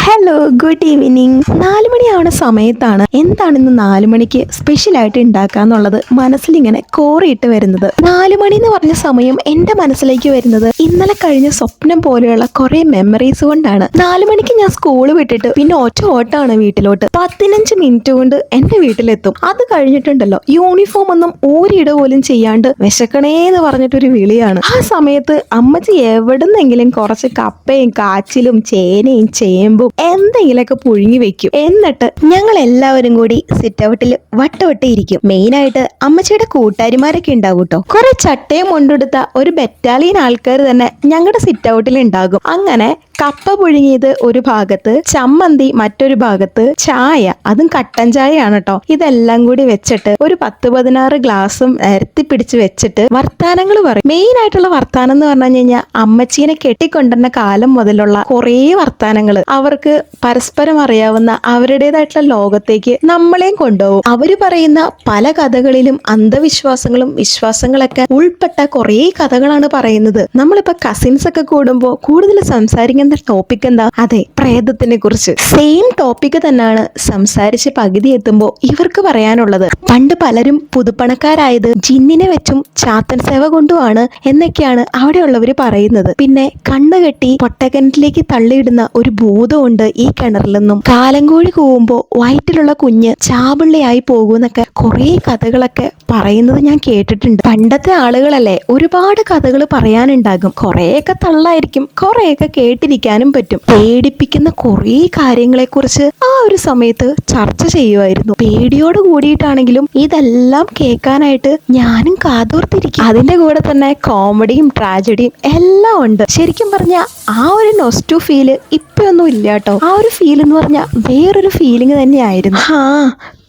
Hello, good evening. 4 മണിയാവണ സമയത്താണ് എന്താണിന്ന് 4 മണിക്ക് സ്പെഷ്യലായിട്ട് ഉണ്ടാക്കാന്നുള്ളത് മനസ്സിലിങ്ങനെ കോറിയിട്ട് വരുന്നത്. 4 മണി എന്ന് പറഞ്ഞ സമയം എൻ്റെ മനസ്സിലേക്ക് വരുന്നത് ഇന്നലെ കഴിഞ്ഞ സ്വപ്നം പോലെയുള്ള കുറെ മെമ്മറീസ് കൊണ്ടാണ്. 4 മണിക്ക് ഞാൻ സ്കൂൾ വിട്ടിട്ട് പിന്നെ ഒറ്റ ഓട്ടാണ് വീട്ടിലോട്ട്. 15 മിനിറ്റ് കൊണ്ട് എൻ്റെ വീട്ടിലെത്തും. അത് കഴിഞ്ഞിട്ടുണ്ടല്ലോ, യൂണിഫോം ഒന്നും ഊരിയിട പോലും ചെയ്യാണ്ട് വിശക്കണേന്ന് പറഞ്ഞിട്ടൊരു വിളിയാണ്. ആ സമയത്ത് അമ്മച്ചി എവിടുന്നെങ്കിലും കുറച്ച് കപ്പയും കാച്ചിലും ചേനയും ചേമ്പും എന്തെങ്കിലുമൊക്കെ പുഴുങ്ങി വെക്കും. എന്നിട്ട് ഞങ്ങൾ എല്ലാവരും കൂടി സിറ്റ് ഔട്ടിൽ വട്ടവട്ടം ഇരിക്കും. മെയിനായിട്ട് അമ്മച്ചിയുടെ കൂട്ടുകാരിമാരൊക്കെ ഉണ്ടാവും കേട്ടോ. കുറെ ചട്ടയും കൊണ്ടെടുത്ത ഒരു ബറ്റാലിയൻ ആൾക്കാർ തന്നെ ഞങ്ങളുടെ സിറ്റ് ഔട്ടിൽ ഉണ്ടാകും. അങ്ങനെ കപ്പ പുഴുങ്ങിയത് ഒരു ഭാഗത്ത്, ചമ്മന്തി മറ്റൊരു ഭാഗത്ത്, ചായ, അതും കട്ടൻ ചായയാണ് കേട്ടോ. ഇതെല്ലാം കൂടി വെച്ചിട്ട് ഒരു 10-16 ഗ്ലാസും നിരത്തി പിടിച്ച് വെച്ചിട്ട് വർത്താനങ്ങൾ പറയും. മെയിൻ ആയിട്ടുള്ള വർത്താനം എന്ന് പറഞ്ഞു കഴിഞ്ഞാൽ അമ്മച്ചീനെ കെട്ടിക്കൊണ്ടുവന്ന കാലം മുതലുള്ള കുറേ വർത്താനങ്ങൾ. അവർക്ക് പരസ്പരം അറിയാവുന്ന അവരുടേതായിട്ടുള്ള ലോകത്തേക്ക് നമ്മളെയും കൊണ്ടുപോകും. അവര് പറയുന്ന പല കഥകളിലും അന്ധവിശ്വാസങ്ങളും വിശ്വാസങ്ങളൊക്കെ ഉൾപ്പെട്ട കുറേ കഥകളാണ് പറയുന്നത്. നമ്മളിപ്പോ കസിൻസ് ഒക്കെ കൂടുമ്പോൾ കൂടുതൽ സംസാരിക്കുന്ന ടോപ്പിക് എന്താ? അതെ, പ്രേതത്തിനെ കുറിച്ച്. സെയിം ടോപ്പിക് തന്നെയാണ് സംസാരിച്ച് പകുതി എത്തുമ്പോൾ ഇവർക്ക് പറയാനുള്ളത്. പണ്ട് പലരും പുതുപ്പണക്കാരായത് ജിന്നിനെ വെച്ചും ചാത്തൻ സേവ കൊണ്ടുമാണ് എന്നൊക്കെയാണ് അവിടെയുള്ളവര് പറയുന്നത്. പിന്നെ കണ്ണുകെട്ടി പൊട്ടക്കിണറ്റിലേക്ക് തള്ളിയിടുന്ന ഒരു ഭൂതമുണ്ട് ഈ കിണറിലെന്നും, കാലങ്കോഴി കൂവുമ്പോൾ വയറ്റിലുള്ള കുഞ്ഞ് ചാപിള്ളയായി പോകുന്നൊക്കെ കുറേ കഥകളൊക്കെ പറയുന്നത് ഞാൻ കേട്ടിട്ടുണ്ട്. പണ്ടത്തെ ആളുകളല്ലേ, ഒരുപാട് കഥകൾ പറയാനുണ്ടാകും. കുറേയൊക്കെ തള്ളായിരിക്കും, കുറേയൊക്കെ കേട്ടിരിക്കാനും പറ്റും. പേടിപ്പിക്കുന്ന കുറേ കാര്യങ്ങളെക്കുറിച്ച് ആ ഒരു സമയത്ത് ചർച്ച ചെയ്യുമായിരുന്നു. പേടിയോട് കൂടിയിട്ടാണെങ്കിലും ഇതെല്ലാം കേൾക്കാനായിട്ട് ഞാനും കാതോർത്തിരിക്കും. അതിന്റെ കൂടെ തന്നെ കോമഡിയും ട്രാജഡിയും എല്ലാം ഉണ്ട്. ശരിക്കും പറഞ്ഞാൽ ആ ഒരു നൊസ്റ്റു ഫീല് ഇപ്പൊന്നും ഇല്ല കേട്ടോ. ആ ഒരു ഫീൽ എന്ന് പറഞ്ഞാൽ വേറൊരു ഫീലിംഗ് തന്നെയായിരുന്നു.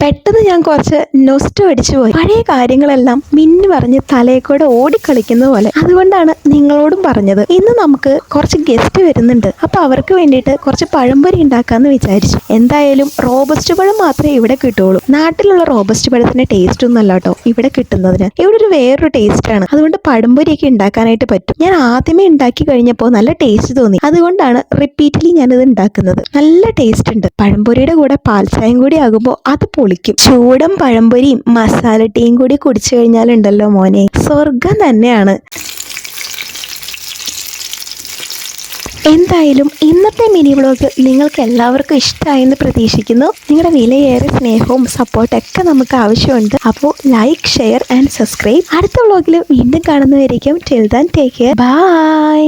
പെട്ടെന്ന് ഞാൻ കുറച്ച് നൊസ്റ്റു അടിച്ചു പോയി. പഴയ കാര്യങ്ങളെല്ലാം മിന്നി പറഞ്ഞ് തലയെക്കൂടെ ഓടിക്കളിക്കുന്ന പോലെ. അതുകൊണ്ടാണ് നിങ്ങളോടും പറഞ്ഞത്. ഇന്ന് നമുക്ക് കുറച്ച് ഗസ്റ്റ് വരുന്നുണ്ട്. അപ്പൊ അവർക്ക് വേണ്ടിയിട്ട് കുറച്ച് പഴംപൊരി ഉണ്ടാക്കാന്ന് വിചാരിച്ചു. എന്തായാലും റോബസ്റ്റ് പഴം മാത്രമേ ഇവിടെ കിട്ടുള്ളൂ. നാട്ടിലുള്ള റോബസ്റ്റ് പഴത്തിന്റെ ടേസ്റ്റ് ഒന്നും അല്ല കേട്ടോ ഇവിടെ കിട്ടുന്നതിന്. ഇവിടെ ഒരു വേറൊരു ടേസ്റ്റ് ആണ്. അതുകൊണ്ട് പഴംപൊരിയൊക്കെ ഉണ്ടാക്കാനായിട്ട് പറ്റും. ഞാൻ ആദ്യമേ ഉണ്ടാക്കി കഴിഞ്ഞപ്പോൾ നല്ല ടേസ്റ്റ് തോന്നി. അതുകൊണ്ടാണ് റിപ്പീറ്റ്ലി ഞാനിത് ഉണ്ടാക്കുന്നത്. നല്ല ടേസ്റ്റ് ഉണ്ട്. പഴംപൊരിയുടെ കൂടെ പാൽച്ചായം കൂടി ആകുമ്പോൾ അത് പൊളിക്കും. ചൂടും പഴംപൊരിയും മസാല ടീയും കൂടി കുടിച്ചു കഴിഞ്ഞാലുണ്ടല്ലോ മോനെ, സ്വർഗം തന്നെയാണ്. എന്തായാലും ഇന്നത്തെ മിനി വ്ളോഗ് നിങ്ങൾക്ക് എല്ലാവർക്കും ഇഷ്ടമായെന്ന് പ്രതീക്ഷിക്കുന്നു. നിങ്ങളുടെ വിലയേറെ സ്നേഹവും സപ്പോർട്ടൊക്കെ നമുക്ക് ആവശ്യമുണ്ട്. അപ്പോൾ ലൈക്ക്, ഷെയർ ആൻഡ് സബ്സ്ക്രൈബ്. അടുത്ത വ്ളോഗിൽ വീണ്ടും കാണുന്നവരേക്കും. Till then take care. By.